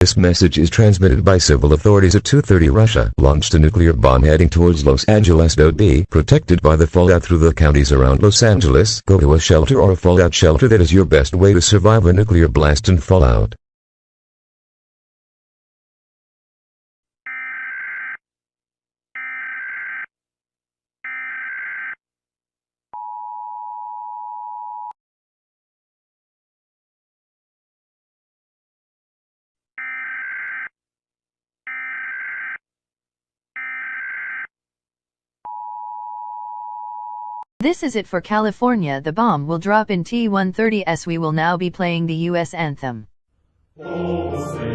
This message is transmitted by civil authorities at 2:30. Russia launched a nuclear bomb heading towards Los Angeles. Be protected by the fallout through the counties around Los Angeles. Go to a shelter or a fallout shelter. That is your best way to survive a nuclear blast and fallout. This is it for California. The bomb will drop in T-130s. We will now be playing the U.S. anthem. Oh,